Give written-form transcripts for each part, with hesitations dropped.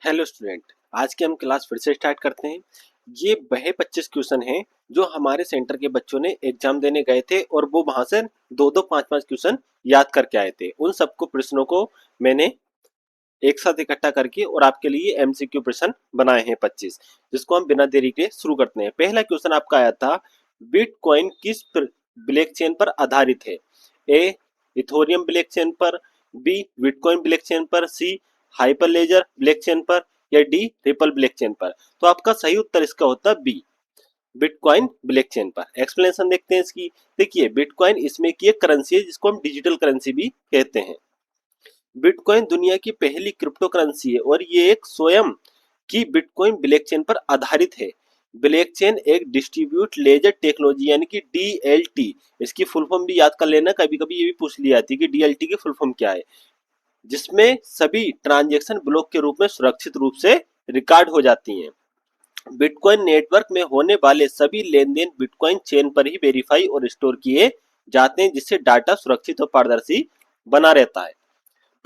Hello student. आज की हम क्लास फिर से स्टार्ट करते हैं। ये वह 25 क्वेश्चन हैं जो हमारे सेंटर के बच्चों ने एग्जाम देने गए थे और वो वहां से दो दो पांच पांच क्वेश्चन याद करके आए थे। उन सबको प्रश्नों को मैंने एक साथ इकट्ठा करके और आपके लिए एमसीक्यू प्रश्न बनाए हैं 25, जिसको हम बिना देरी के शुरू करते हैं। पहला क्वेश्चन आपका आया था, बिटकॉइन किस ब्लॉकचेन पर आधारित है? ए इथोरियम ब्लॉकचेन पर, बी बिटकॉइन ब्लॉकचेन पर, सी हाइपरलेजर ब्लॉकचेन पर, या डी रिपल ब्लॉकचेन पर। तो आपका सही उत्तर इसका होता है बी, बिटकॉइन ब्लॉकचेन पर। एक्सप्लेनेशन देखते हैं इसकी। देखिए, बिटकॉइन इसमें की एक करेंसी है जिसको हम डिजिटल करेंसी भी कहते हैं। बिटकॉइन दुनिया की पहली क्रिप्टो करेंसी है और ये एक स्वयं की बिटकॉइन ब्लॉकचेन पर आधारित है। ब्लॉकचेन एक डिस्ट्रीब्यूट लेजर टेक्नोलॉजी यानी कि डीएलटी, इसकी फुल फॉर्म भी याद कर लेना, कभी कभी ये भी पूछ ली जाती है कि डीएलटी की फुल फॉर्म क्या है, जिसमें सभी ट्रांजैक्शन ब्लॉक के रूप में सुरक्षित रूप से रिकॉर्ड हो जाती हैं। बिटकॉइन नेटवर्क में होने वाले सभी लेन-देन बिटकॉइन चेन पर ही वेरीफाई और स्टोर किए जाते हैं, जिससे डाटा सुरक्षित और पारदर्शी बना रहता है।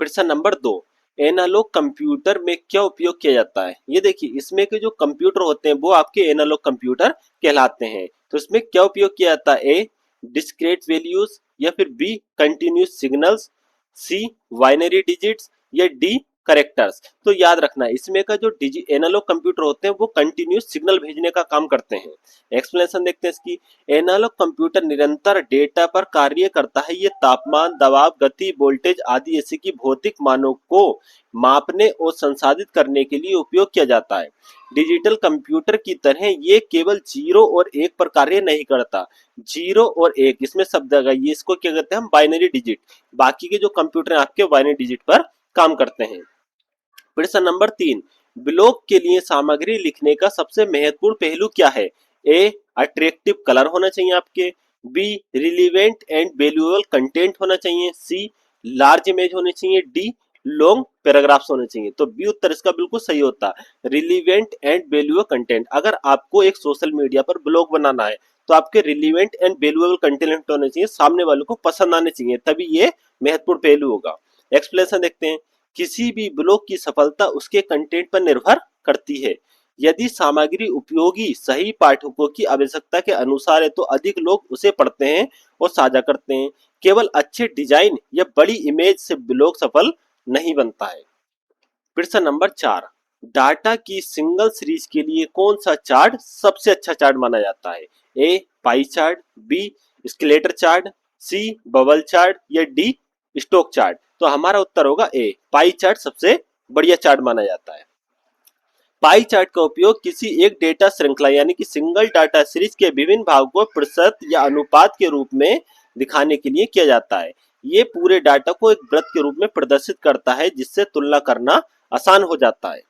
प्रश्न नंबर 2, एनालॉग कंप्यूटर में क्या उपयोग किया जाता है? ये देखिए, इसमें के जो कंप्यूटर होते हैं वो आपके एनालॉग कंप्यूटर कहलाते हैं। तो इसमें क्या उपयोग किया जाता है? ए डिस्क्रीट वैल्यूज, या फिर B continuous signals, C binary digits, या डी करेक्टर्स। तो याद रखना, इसमें का जो एनालॉग कंप्यूटर होते हैं वो कंटिन्यूस सिग्नल भेजने का काम करते हैं। एक्सप्लेनेशन देखते हैं इसकी। एनालॉग कंप्यूटर निरंतर डेटा पर कार्य करता है। ये तापमान, दबाव, गति, वोल्टेज आदि ऐसे की भौतिक मानों को मापने और संसाधित करने के लिए उपयोग किया जाता है। डिजिटल कंप्यूटर की तरह ये केवल 0 और 1 पर कार्य नहीं करता। 0 और 1 इसमें शब्द आएगा, ये इसको क्या कहते हैं हम? Binary digit. बाकी के जो कंप्यूटर हैं आपके बाइनरी डिजिट पर काम करते हैं। प्रश्न नंबर 3, ब्लॉग के लिए सामग्री लिखने का सबसे महत्वपूर्ण पहलू क्या है? ए अट्रैक्टिव कलर होना चाहिए आपके, B relevant and valuable content होना चाहिए, सी लार्ज इमेज होने चाहिए, डी लॉन्ग पैराग्राफ्स होने चाहिए। तो बी उत्तर इसका बिल्कुल सही होता है, रिलीवेंट एंड वैल्यूएबल कंटेंट। अगर आपको एक सोशल मीडिया पर ब्लॉग बनाना है तो आपके रिलीवेंट एंड वैल्यूएबल कंटेंट होने चाहिए, सामने वालों को पसंद आने चाहिए, तभी ये महत्वपूर्ण पहलू होगा। एक्सप्लेनेशन देखते हैं। किसी भी ब्लॉग की सफलता उसके कंटेंट पर निर्भर करती है। यदि सामग्री उपयोगी, सही, पाठकों की आवश्यकता के अनुसार है तो अधिक लोग उसे पढ़ते हैं और साझा करते हैं। केवल अच्छे डिजाइन या बड़ी इमेज से ब्लॉग सफल नहीं बनता है। प्रश्न नंबर 4, डाटा की सिंगल सीरीज के लिए कौन सा चार्ट सबसे अच्छा चार्ट माना जाता है? A pie chart, B skeleton chart, C bubble chart, या डी स्टॉक चार्ट। तो हमारा उत्तर होगा ए, पाई चार्ट सबसे बढ़िया चार्ट माना जाता है। पाई चार्ट का उपयोग किसी एक डेटा श्रृंखला यानी कि सिंगल डाटा सीरीज के विभिन्न भागों को प्रतिशत या अनुपात के रूप में दिखाने के लिए किया जाता है। ये पूरे डाटा को एक वृत्त के रूप में प्रदर्शित करता है, जिससे तुलना करना आसान हो जाता है।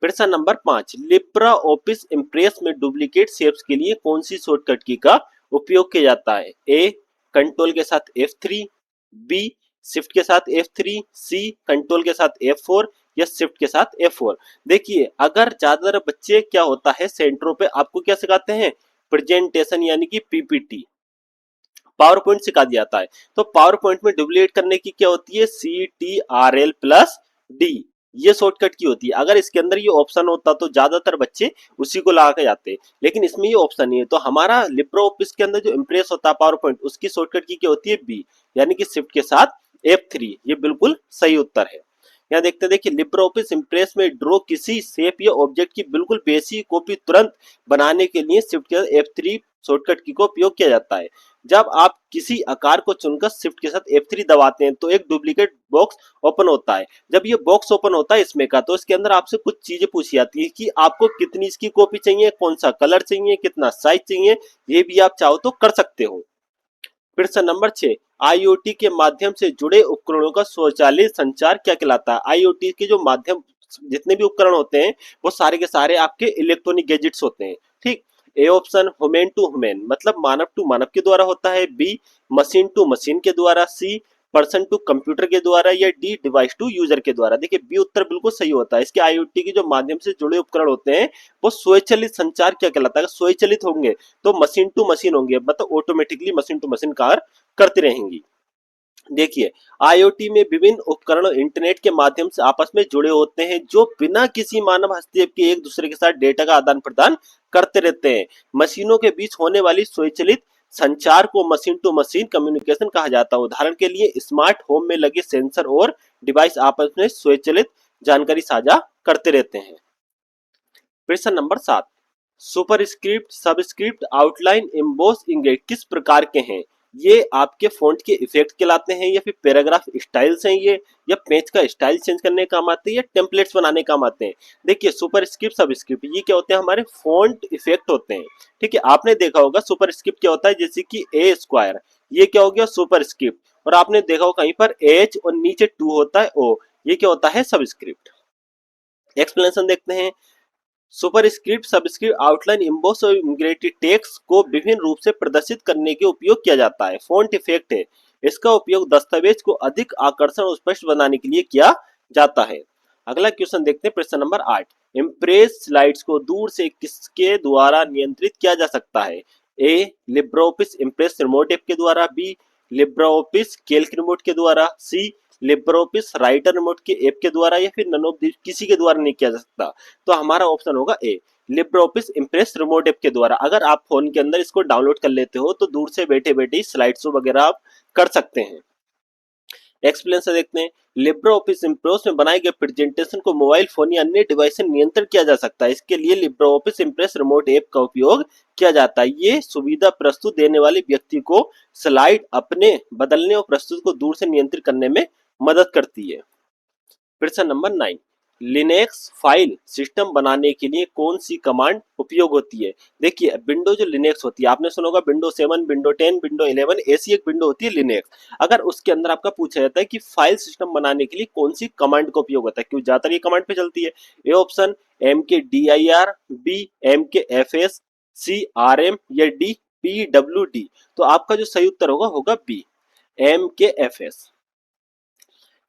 प्रश्न नंबर 5, लिब्रा ऑफिस इम्प्रेस में डुप्लीकेट शेप्स के लिए कौन सी शॉर्टकट की का उपयोग किया जाता है? ए कंट्रोल के साथ F3, बी शिफ्ट के साथ F3, सी कंट्रोल के साथ F4, या शिफ्ट के साथ F4। देखिए, अगर ज्यादातर बच्चे क्या होता है सेंटरों पे आपको क्या सिखाते हैं? प्रेजेंटेशन यानी कि पीपीटी, पावर पॉइंट सिखा दिया जाता है। तो पावर पॉइंट में डुप्लीकेट करने की क्या होती है? CTRL+D, ये शॉर्टकट की होती है। अगर इसके अंदर ये ऑप्शन होता तो ज्यादातर बच्चे उसी को लगा के जाते, लेकिन इसमें ये ऑप्शन नहीं है। तो हमारा लिब्रो ऑफिस के अंदर जो इम्प्रेस होता है पावर पॉइंट, उसकी शॉर्टकट की क्या होती है? बी, यानी कि शिफ्ट के साथ F3। ये बिल्कुल सही उत्तर है। यहाँ देखते हैं, देखिए, लिब्रो ऑफिस इम्प्रेस में ड्रॉ किसी शेप या ऑब्जेक्ट की बिल्कुल बेसिक कॉपी तुरंत बनाने के लिए शिफ्ट के साथ F3 शॉर्टकट की को उपयोग किया जाता है। जब आप किसी आकार को चुनकर शिफ्ट के साथ F3 दबाते हैं तो एक डुप्लीकेट बॉक्स ओपन होता है। जब ये बॉक्स ओपन होता है इसमें का, तो इसके अंदर आपसे कुछ चीजें पूछी जाती है कि आपको कितनी इसकी कॉपी चाहिए, कौन सा कलर चाहिए, कितना साइज चाहिए। ये भी आप चाहो तो कर सकते हो। प्रश्न नंबर 6, आईओटी के माध्यम से जुड़े उपकरणों का स्वचालित संचार क्या कहलाता है? आईओटी के जो माध्यम जितने भी उपकरण होते हैं वो सारे के सारे आपके इलेक्ट्रॉनिक गैजेट्स होते हैं। ठीक। A option human to human, मतलब मानव टू मानव के द्वारा होता है, बी मशीन टू मशीन के द्वारा, सी पर्सन टू कंप्यूटर के द्वारा, या डी डिवाइस टू यूजर के द्वारा। देखिए, बी उत्तर बिल्कुल सही होता है। इसके आईओटी के जो माध्यम से जुड़े उपकरण होते हैं वो स्वचालित संचार क्या कहलाता है? स्वचालित होंगे तो मशीन टू मशीन होंगे, मतलब ऑटोमेटिकली मशीन टू मशीन कार्य करती रहेंगी। देखिए, आईओटी में विभिन्न उपकरण इंटरनेट के माध्यम से आपस में जुड़े होते हैं, जो बिना किसी मानव हस्तक्षेप के एक दूसरे के साथ डेटा का आदान प्रदान करते रहते हैं। मशीनों के बीच होने वाली स्वचालित संचार को मशीन टू मशीन कम्युनिकेशन कहा जाता है। उदाहरण के लिए स्मार्ट होम में लगे सेंसर और डिवाइस आपस में स्वचालित जानकारी साझा करते रहते हैं। प्रश्न number 7, superscript, subscript, outline, emboss, ingot किस प्रकार के हैं? ये आपके फॉन्ट के इफेक्ट कहलाते हैं, या फिर पैराग्राफ स्टाइल्स हैं ये, या पेज का स्टाइल चेंज करने काम आते हैं, या टेम्पलेट्स बनाने काम आते हैं। देखिए, सुपरस्क्रिप्ट, सबस्क्रिप्ट ये क्या होते हैं? हमारे फॉन्ट इफेक्ट होते हैं। ठीक है, आपने देखा होगा सुपरस्क्रिप्ट क्या होता है, जैसे कि ए स्क्वायर, ये क्या हो गया? सुपरस्क्रिप्ट। और आपने देखा होगा कहीं पर एच और नीचे टू होता है ओ, ये क्या होता है? सबस्क्रिप्ट। एक्सप्लेनेशन देखते हैं। सुपरस्क्रिप्ट, सबस्क्रिप्ट, आउटलाइन, एम्बोस और इंग्रेटेड टेक्स्ट को विभिन्न रूप से प्रदर्शित करने के उपयोग किया जाता है। फॉन्ट इफेक्ट है, इसका उपयोग दस्तावेज को अधिक आकर्षक और स्पष्ट बनाने के लिए किया जाता है। अगला क्वेश्चन देखते हैं, प्रश्न नंबर 8, इम्प्रेस स्लाइड्स को दूर से किसके द्वारा नियंत्रित किया जा सकता है? ए लिब्रोऑफिस इम्प्रेस रिमोट ऐप के द्वारा, बी लिब्रोऑफिस कैल्क रिमोट के द्वारा, सी लिब्रोऑफिस राइटर रिमोट के ऐप के द्वारा, या फिर नन ऑफ दिस किसी के द्वारा नहीं किया जा सकता। तो हमारा ऑप्शन होगा ए लिब्रोऑफिस इम्प्रेस रिमोट ऐप के द्वारा। अगर आप फोन के अंदर इसको डाउनलोड कर लेते हो तो दूर से बैठे बैठे स्लाइड शो वगैरह आप कर सकते हैं। एक्सप्लेनेशन देखते हैं। लिब्रो ऑफिस इम्प्रेस में बनाए गए प्रेजेंटेशन को मोबाइल फोन या अन्य डिवाइस से नियंत्रित किया जा सकता है। इसके लिए Libre office impress remote app का उपयोग किया जाता है। ये सुविधा प्रस्तुत देने वाले व्यक्ति को स्लाइड अपने बदलने और प्रस्तुत को दूर से नियंत्रित करने में मदद करती है। प्रश्न नंबर 9, लिनक्स फाइल सिस्टम बनाने के लिए कौन सी कमांड उपयोग होती है? देखिए, विंडो जो लिनक्स होती है, आपने सुना होगा विंडो 7, विंडो 10, विंडो 11, ऐसी एक विंडो होती है लिनक्स। अगर उसके अंदर आपका पूछा जाता है कि फाइल सिस्टम बनाने के लिए कौन सी कमांड का उपयोग होता है, क्यों ज्यादातर ये कमांड पे चलती है। A option mkdir, B mkfs, C rm, या डी pwd। तो आपका जो सही उत्तर होगा बी mkfs।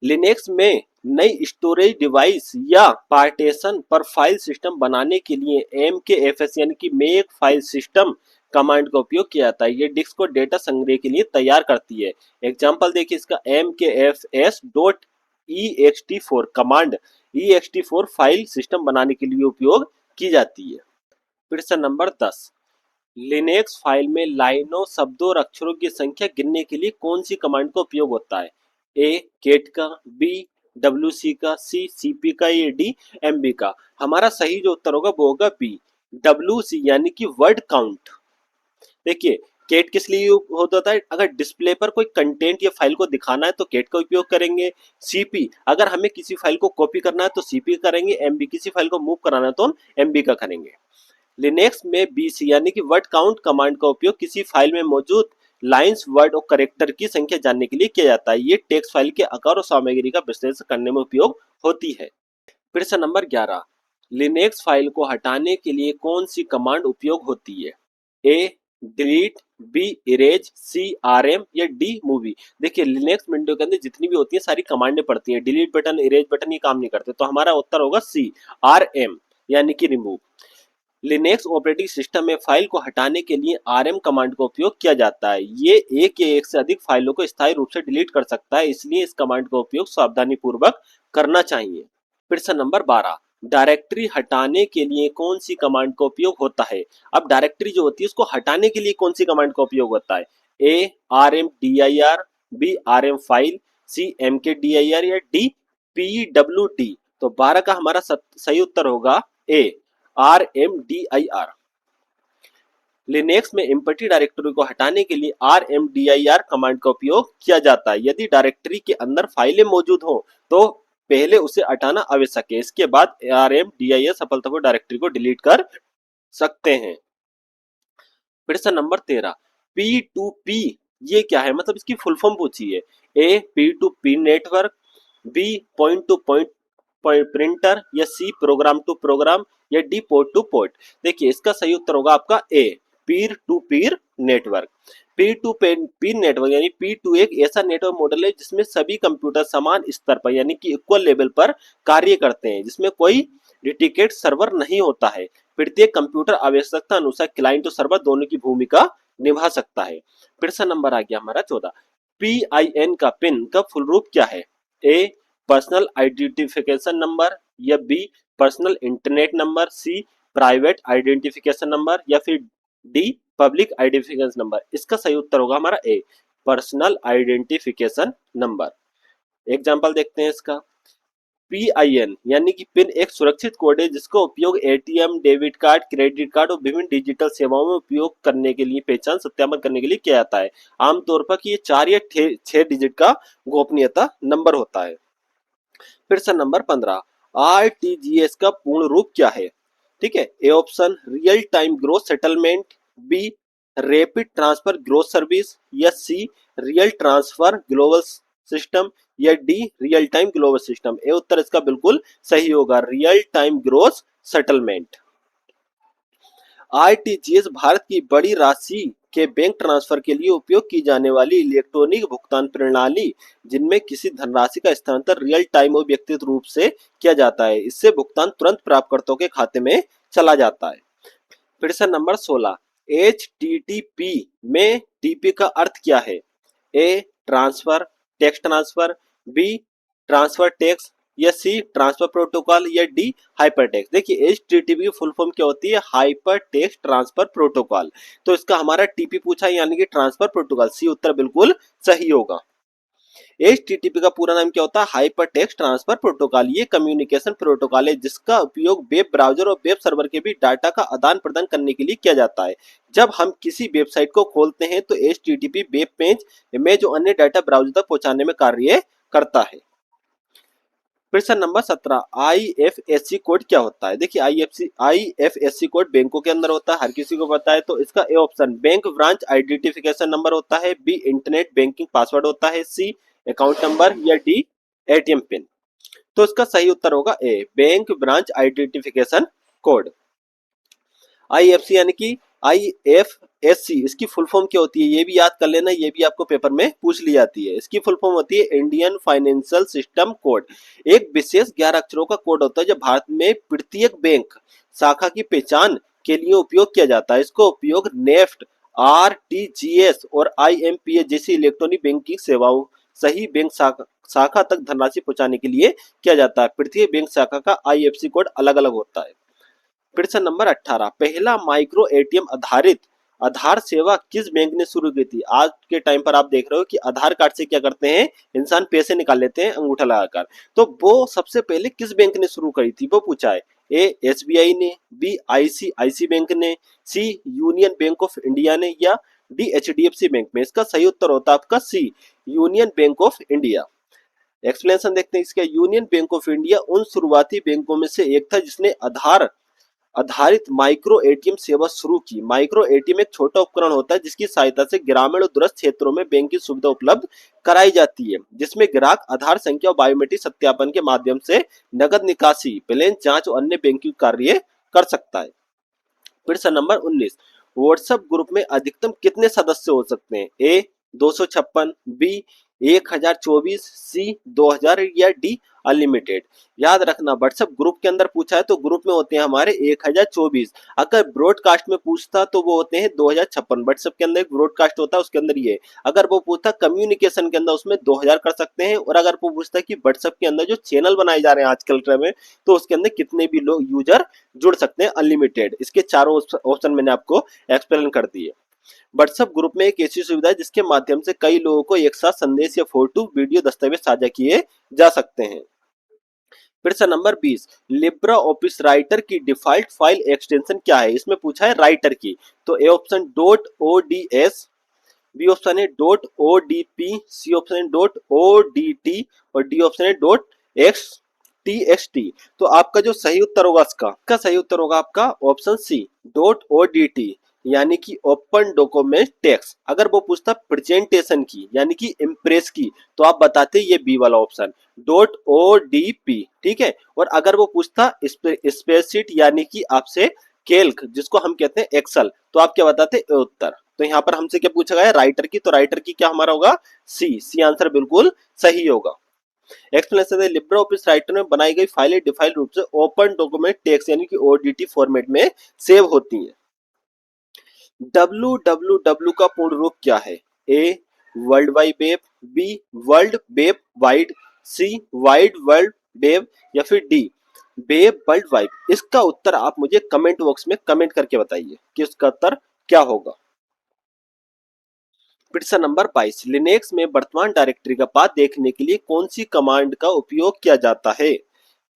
लिनक्स में नई स्टोरेज डिवाइस या पार्टीशन पर फाइल सिस्टम बनाने के लिए MKFS यानी कि मेक फाइल सिस्टम कमांड का उपयोग किया जाता है। ये डिस्क को डेटा संग्रह के लिए तैयार करती है। एग्जांपल देखिए इसका, mkfs.ext4 command ext4 file system बनाने के लिए उपयोग की जाती है। प्रश्न नंबर 10, लिनक्स फाइल में लाइनों, शब्दों और अक्षरों की संख्या गिनने के लिए कौन सी कमांड का उपयोग होता है? ए केट का, बी डब्ल्यूसी का, सी सीपी का, या डी एमबी का। हमारा सही जो उत्तर होगा वो होगा बी डब्ल्यूसी यानी कि वर्ड काउंट। देखिए, केट किस लिए होता है? अगर डिस्प्ले पर कोई कंटेंट या फाइल को दिखाना है तो केट का उपयोग करेंगे। सीपी, अगर हमें किसी फाइल को कॉपी करना है तो सीपी करेंगे। एमबी, किसी फाइल को मूव कराना है तो हम एमबी का करेंगे। लिनक्स में बीसी यानी कि वर्ड काउंट कमांड का उपयोग किसी फाइल में मौजूद लाइंस, वर्ड और करेक्टर की संख्या जानने के लिए किया जाता है। ये टेक्स्ट फाइल के आकार और सामग्री का विश्लेषण करने में उपयोग होती है। प्रश्न नंबर 11, लिनक्स फाइल को हटाने के लिए कौन सी कमांड उपयोग होती है? A delete, B erase, C RM, या डी मूवी। देखिए, लिनक्स विंडो के अंदर जितनी भी होती है सारी कमांडें पड़ती हैं। डिलीट बटन, इरेज बटन ये काम नहीं करते, तो हमारा उत्तर होगा सी आरएम यानी कि रिमूव। लिनक्स ऑपरेटिंग सिस्टम में फाइल को हटाने के लिए आरएम कमांड का उपयोग किया जाता है। ये एक या एक से अधिक फाइलों को स्थायी रूप से डिलीट कर सकता है, इसलिए इस कमांड का उपयोग सावधानी पूर्वक करना चाहिए। प्रश्न नंबर 12, डायरेक्टरी हटाने के लिए कौन सी कमांड का उपयोग होता है? अब डायरेक्टरी जो होती है उसको हटाने के लिए कौन सी कमांड का उपयोग होता है? ए rmdir, बी rm फाइल, सी mkdir, या डी pwd। तो 12 का हमारा सही उत्तर होगा ए RMDIR। लिनक्स में एम्प्टी डायरेक्टरी को हटाने के लिए RMDIR कमांड का उपयोग किया जाता है। यदि डायरेक्टरी के अंदर फाइलें मौजूद हो तो पहले उसे हटाना आवश्यक है, इसके बाद RMDIR सफलतापूर्वक डायरेक्टरी को डिलीट कर सकते हैं। प्रश्न नंबर 13, P2P ये क्या है? मतलब इसकी फुल फॉर्म पूछी है। A P2P network, B point to point printer, या सी प्रोग्राम टू प्रोग्राम, या डी पोर्ट टू पोर्ट। देखिए, इसका सही उत्तर होगा आपका ए पीर to Pir network. Pir to Pir network यानी P2 एक ऐसा नेटवर्क मॉडल है जिसमें सभी कंप्यूटर समान स्तर पर यानी कि इक्वल लेवल पर कार्य करते हैं, जिसमें कोई डेडिकेटेड सर्वर नहीं होता है। प्रत्येक कंप्यूटर आवश्यकता अनुसार क्लाइंट और सर्वर दोनों की भूमिका निभा सकता है। प्रश्न नंबर आ गया हमारा 14, PIN का पिन का फुल रूप क्या है? ए पर्सनल आइडेंटिफिकेशन नंबर, या be personal internet number, C private identification number, या फिर डी पब्लिक आइडेंटिफिकेशन नंबर। इसका सही उत्तर होगा हमारा ए पर्सनल आइडेंटिफिकेशन नंबर। एग्जाम्पल देखते हैं इसका। PIN यानी कि पिन एक सुरक्षित कोड है जिसका उपयोग ATM, debit card, credit card और विभिन्न डिजिटल सेवाओं में उपयोग करने के लिए पहचान सत्यापन करने के लिए किया जाता है। आमतौर पर कि ये 4 या 6 डिजिट का गोपनीयता नंबर होता है। फिर से नंबर 15, RTGS का पूर्ण रूप क्या है? ठीक है, A option real time growth settlement, B rapid transfer growth service, या C real transfer global system, या D real time global system. A उत्तर इसका बिल्कुल सही होगा, real time growth settlement. RTGS भारत की बड़ी राशि के बैंक ट्रांसफर के लिए उपयोग की जाने वाली इलेक्ट्रॉनिक भुगतान प्रणाली जिनमें किसी धनराशि का स्थानांतरण रियल टाइम और व्यक्तिगत रूप से किया जाता है। इससे भुगतान तुरंत प्राप्तकर्ताओं के खाते में चला जाता है। फिर से नंबर 16, HTTP में TP का अर्थ क्या है? A transfer text transfer, B transfer text, या सी ट्रांसफर प्रोटोकॉल, या डी हाइपर टेक्स्ट। देखिए HTTP की फुल फॉर्म क्या होती है? Hyper text transfer protocol. तो इसका हमारा टीपी पूछा है यानी कि ट्रांसफर प्रोटोकॉल, सी उत्तर बिल्कुल सही होगा। HTTP का पूरा नाम क्या होता है? Hyper text transfer protocol. ये कम्युनिकेशन प्रोटोकॉल है जिसका उपयोग वेब ब्राउजर और वेब सर्वर के बीच डाटा का आदान प्रदान करने के लिए किया जाता है। जब हम किसी वेबसाइट को खोलते हैं तो HTTP वेब पेज में जो अन्य डाटा ब्राउजर तक पहुंचाने में कार्य करता है। प्रश्न नंबर 17, IFSC कोड क्या होता है? देखिए IFSC कोड बैंकों के अंदर होता है, हर किसी को पता है। तो इसका A option bank branch identification number होता है, बी इंटरनेट बैंकिंग पासवर्ड होता है, सी अकाउंट नंबर, या डी ATM पिन। तो इसका सही उत्तर होगा A bank branch identification code. IFC यानी कि IFSC इसकी फुल फॉर्म क्या होती है? ये भी याद कर लेना, ये भी आपको पेपर में पूछ ली जाती है। इसकी फुल फॉर्म होती है इंडियन फाइनेंशियल सिस्टम कोड। एक विशेष 11 अक्षरों का कोड होता है जो भारत में प्रत्येक बैंक शाखा की पहचान के लिए उपयोग किया जाता है। इसका उपयोग नेफ्ट, RTGS और IMPS जैसी इलेक्ट्रॉनिक बैंकिंग सेवाओं सही बैंक शाखा तक धनराशि पहुंचाने के लिए किया जाता है। प्रत्येक बैंक शाखा का IFSC कोड अलग अलग होता है। प्रश्न नंबर 18, पहला माइक्रो ATM आधारित आधार सेवा किस बैंक ने शुरू की थी? आज के टाइम पर आप देख रहे हो कि आधार कार्ड से क्या करते हैं, इंसान पैसे निकाल लेते हैं अंगूठा लगाकर। तो वो सबसे पहले किस बैंक ने शुरू करी थी वो पूछा है। ए SBI ने, बी ICICI बैंक ने, सी यूनियन बैंक ऑफ इंडिया ने, या डी HDFC बैंक में। इसका सही उत्तर होता है आपका C union bank of India. Explanation देखते हैं इसका। यूनियन बैंक ऑफ इंडिया उन शुरुआती बैंकों में से एक था जिसने आधार आधारित माइक्रो ATM सेवा शुरू की। माइक्रो ATM एक छोटा उपकरण होता है जिसकी सहायता से ग्रामीण और दूरस्थ क्षेत्रों में बैंक की सुविधा उपलब्ध कराई जाती है, जिसमें ग्राहक आधार संख्या और बायोमेट्रिक सत्यापन के माध्यम से नकद निकासी, बैलेंस जांच और अन्य बैंकिंग कार्य कर सकता है। प्रश्न नंबर 19, व्हाट्सएप ग्रुप में अधिकतम कितने सदस्य हो सकते हैं? ए 256, बी 1024, सी 2000, या डी अनलिमिटेड। याद रखना व्हाट्सएप ग्रुप के अंदर पूछा है तो ग्रुप में होते हैं हमारे 1024। अगर ब्रॉडकास्ट में पूछता तो वो होते हैं 2056। व्हाट्सएप के अंदर एक ब्रॉडकास्ट होता है उसके अंदर ये। अगर वो पूछता कम्युनिकेशन के अंदर उसमें 2000 कर सकते हैं। और अगर वो पूछता कि व्हाट्सएप के अंदर जो चैनल बनाए जा रहे हैं आजकल में तो उसके अंदर कितने भी लोग यूजर जुड़ सकते हैं अनलिमिटेड। इसके चारों ऑप्शन मैंने आपको एक्सप्लेन कर दिए। व्हाट्सएप ग्रुप में एक ऐसी सुविधा है जिसके माध्यम से कई लोगों को एक साथ संदेश या फोटो वीडियो दस्तावेज साझा किए जा सकते हैं। प्रश्न नंबर 20, लिब्रा ऑफिस राइटर की डिफॉल्ट फाइल एक्सटेंशन क्या है? इसमें पूछा है राइटर की। तो A option .ods, B option है .odp, सी ऑप्शन है .odt, और डी ऑप्शन है .xtxt। तो आपका जो सही उत्तर होगा इसका सही उत्तर होगा आपका ऑप्शन सी .odt यानी कि ओपन डॉक्यूमेंट टेक्स्ट। अगर वो पूछता प्रेजेंटेशन की यानी कि इम्प्रेस की तो आप बताते ये बी वाला ऑप्शन .odp। ठीक है, और अगर वो पूछता स्प्रेडशीट यानी कि आपसे कैल्क जिसको हम कहते हैं एक्सेल तो आप क्या बताते उत्तर। तो यहाँ पर हमसे क्या पूछा गया है राइटर की, तो राइटर की क्या हमारा होगा सी आंसर बिल्कुल सही होगा। एक्सप्लेनेशन है लिब्रा ऑफिस राइटर में बनाई गई फाइलें डिफॉल्ट रूप से ओपन डॉक्यूमेंट टेक्स्ट यानी कि ODT फॉर्मेट में सेव होती हैं। www का पूर्ण रूप क्या है? A world wide web, B world web wide, C wide world web, या फिर डी वेब वर्ल्ड वाइड। इसका उत्तर आप मुझे कमेंट बॉक्स में कमेंट करके बताइए कि इसका उत्तर क्या होगा। प्रश्न नंबर 22, लिनक्स में वर्तमान डायरेक्टरी का पाथ देखने के लिए कौन सी कमांड का उपयोग किया जाता है।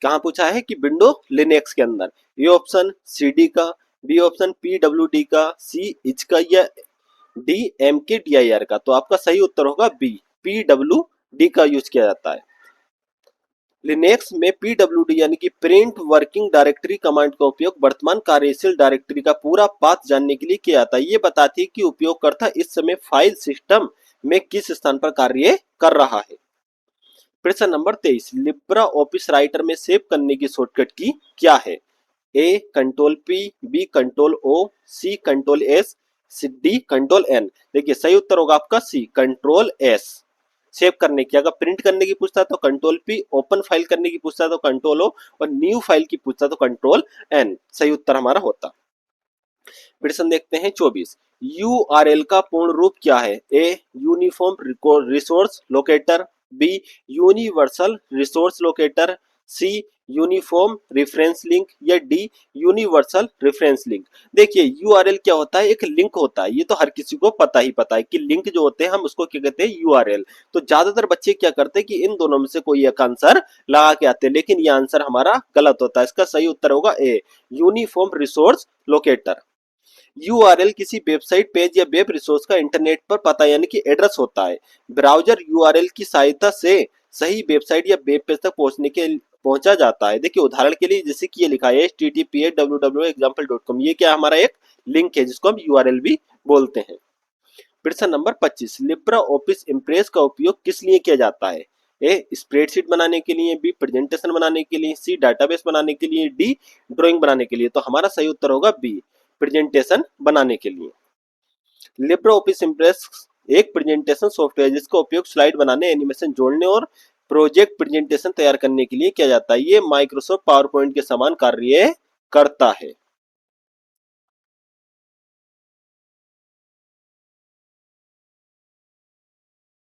कहाँ पूछा है कि विंडो लिनक्स के अंदर। ये ऑप्शन cd का, बी ऑप्शन pwd का, सी इच का, या डी mkdir का। तो आपका सही उत्तर होगा बी pwd का यूज किया जाता है। लिनक्स में pwd यानी कि प्रिंट वर्किंग डायरेक्टरी कमांड का उपयोग वर्तमान कार्यशील डायरेक्टरी का पूरा पाथ जानने के लिए किया जाता है। ये बताती है कि उपयोगकर्ता इस समय फाइल सिस्टम में किस स्थान पर कार्य कर रहा है। प्रश्न नंबर 23, लिब्रा ऑफिस राइटर में सेव करने की शॉर्टकट की क्या है। A control P, B control O, C control S, D control N. देखिए सही उत्तर होगा आपका सी कंट्रोल एस। सेव करने की, अगर प्रिंट करने की पूछता तो कंट्रोल पी, ओपन फाइल करने की पूछता तो कंट्रोल ओ, और न्यू फाइल की पूछता तो कंट्रोल एन। सही उत्तर हमारा होता। प्रश्न देखते हैं 24, यूआरएल का पूर्ण रूप क्या है। A uniform resource locator, B universal resource locator, C uniform reference link, या डी यूनिवर्सल रेफरेंस लिंक। देखिए यूआरएल क्या होता है, एक लिंक होता है। ये तो हर किसी को पता ही पता है कि लिंक जो होते हैं हम उसको क्या कहते हैं, यूआरएल। तो ज्यादातर बच्चे क्या करते हैं कि इन दोनों में से कोई एक आंसर लगा के आते हैं, लेकिन ये आंसर हमारा गलत होता है। इसका सही उत्तर होगा ए यूनिफॉर्म रिसोर्स लोकेटर। यूआरएल किसी वेबसाइट पेज या वेब रिसोर्स का इंटरनेट पर पता यानी कि एड्रेस होता है। ब्राउजर यूआरएल की सहायता से सही वेबसाइट या वेब पेज तक पहुंचा जाता है। देखिए उदाहरण के लिए जैसे कि ये लिखा है https www.example.com, ये क्या हमारा एक लिंक है जिसको हम यूआरएल भी बोलते हैं। प्रश्न नंबर 25, लिब्रा ऑफिस इम्प्रेस का उपयोग किस लिए किया जाता है। ए स्प्रेडशीट बनाने के लिए, बी प्रेजेंटेशन बनाने के लिए, सी डाटाबेस बनाने के लिए, डी ड्राइंग बनाने के लिए। तो हमारा सही उत्तर होगा बी प्रेजेंटेशन बनाने के लिए। लिब्रा ऑफिस इम्प्रेस एक प्रेजेंटेशन सॉफ्टवेयर जिसका उपयोग स्लाइड बनाने, एनिमेशन जोड़ने और प्रोजेक्ट प्रेजेंटेशन तैयार करने के लिए किया जाता है। ये माइक्रोसॉफ्ट पावर पॉइंट के समान कार्य करता है।